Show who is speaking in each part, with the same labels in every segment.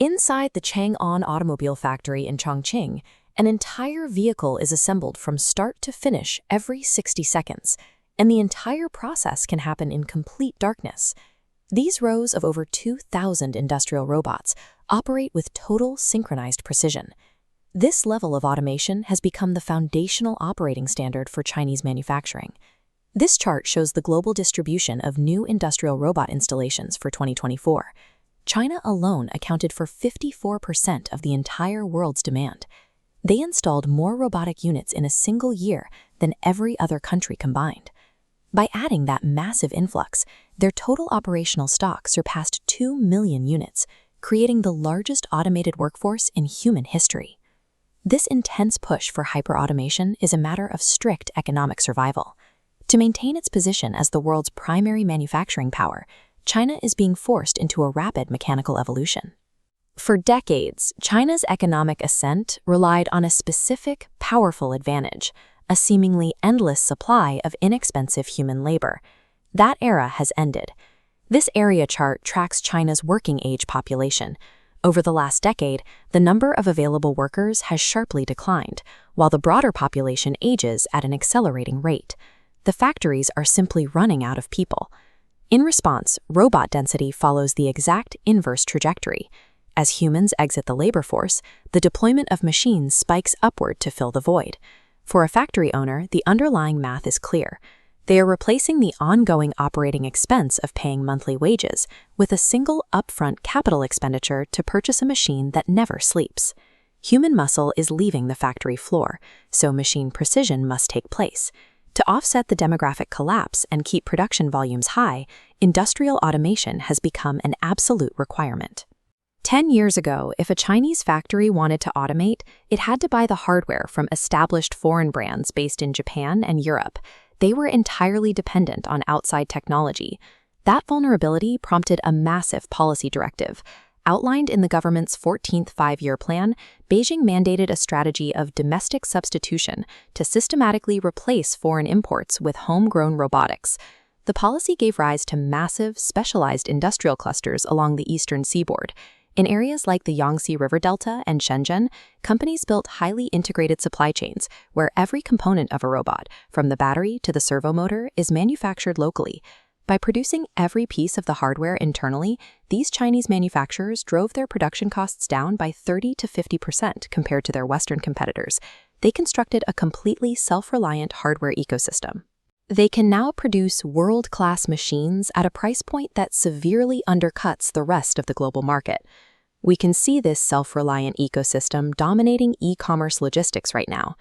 Speaker 1: Inside the Chang'an automobile factory in Chongqing, an entire vehicle is assembled from start to finish every 60 seconds, and the entire process can happen in complete darkness. These rows of over 2,000 industrial robots operate with total synchronized precision. This level of automation has become the foundational operating standard for Chinese manufacturing. This chart shows the global distribution of new industrial robot installations for 2024. China alone accounted for 54% of the entire world's demand. They installed more robotic units in a single year than every other country combined. By adding that massive influx, their total operational stock surpassed 2 million units, creating the largest automated workforce in human history. This intense push for hyper-automation is a matter of strict economic survival. To maintain its position as the world's primary manufacturing power, China is being forced into a rapid mechanical evolution. For decades, China's economic ascent relied on a specific, powerful advantage, a seemingly endless supply of inexpensive human labor. That era has ended. This area chart tracks China's working-age population. Over the last decade, the number of available workers has sharply declined, while the broader population ages at an accelerating rate. The factories are simply running out of people. In response, robot density follows the exact inverse trajectory. As humans exit the labor force, the deployment of machines spikes upward to fill the void. For a factory owner, the underlying math is clear. They are replacing the ongoing operating expense of paying monthly wages with a single upfront capital expenditure to purchase a machine that never sleeps. Human muscle is leaving the factory floor, so machine precision must take place. To offset the demographic collapse and keep production volumes high, industrial automation has become an absolute requirement. 10 years ago, if a Chinese factory wanted to automate, it had to buy the hardware from established foreign brands based in Japan and Europe. They were entirely dependent on outside technology. That vulnerability prompted a massive policy directive. Outlined in the government's 14th five-year plan, Beijing mandated a strategy of domestic substitution to systematically replace foreign imports with homegrown robotics. The policy gave rise to massive, specialized industrial clusters along the eastern seaboard. In areas like the Yangtze River Delta and Shenzhen, companies built highly integrated supply chains where every component of a robot, from the battery to the servo motor, is manufactured locally. By producing every piece of the hardware internally, these Chinese manufacturers drove their production costs down by 30 to 50% compared to their Western competitors. They constructed a completely self-reliant hardware ecosystem. They can now produce world-class machines at a price point that severely undercuts the rest of the global market. We can see this self-reliant ecosystem dominating e-commerce logistics right now.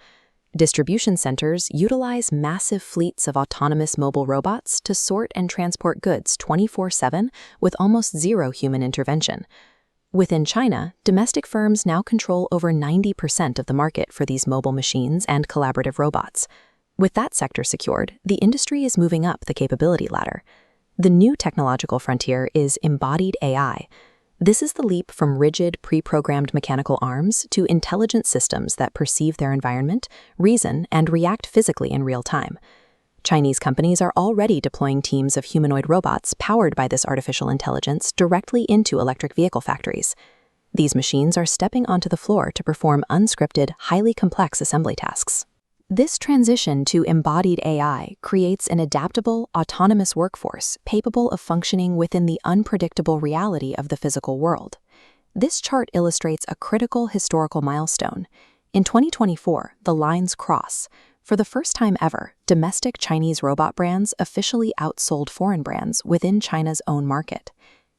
Speaker 1: Distribution centers utilize massive fleets of autonomous mobile robots to sort and transport goods 24/7 with almost zero human intervention. Within China, domestic firms now control over 90% of the market for these mobile machines and collaborative robots. With that sector secured, the industry is moving up the capability ladder. The new technological frontier is embodied AI. This is the leap from rigid, pre-programmed mechanical arms to intelligent systems that perceive their environment, reason, and react physically in real time. Chinese companies are already deploying teams of humanoid robots powered by this artificial intelligence directly into electric vehicle factories. These machines are stepping onto the floor to perform unscripted, highly complex assembly tasks. This transition to embodied AI creates an adaptable, autonomous workforce capable of functioning within the unpredictable reality of the physical world. This chart illustrates a critical historical milestone. In 2024, the lines cross. For the first time ever, domestic Chinese robot brands officially outsold foreign brands within China's own market.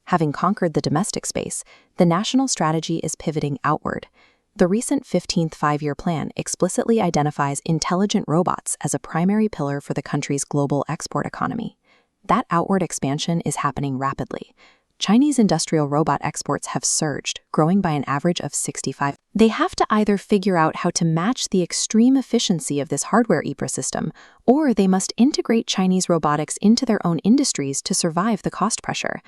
Speaker 1: Having conquered the domestic space, the national strategy is pivoting outward. The recent 15th five-year plan explicitly identifies intelligent robots as a primary pillar for the country's global export economy. That outward expansion is happening rapidly. Chinese industrial robot exports have surged, growing by an average of 65%. They have to either figure out how to match the extreme efficiency of this hardware ecosystem, or they must integrate Chinese robotics into their own industries to survive the cost pressure.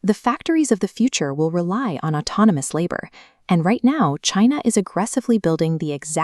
Speaker 1: The factories of the future will rely on autonomous labor, and right now, China is aggressively building the exact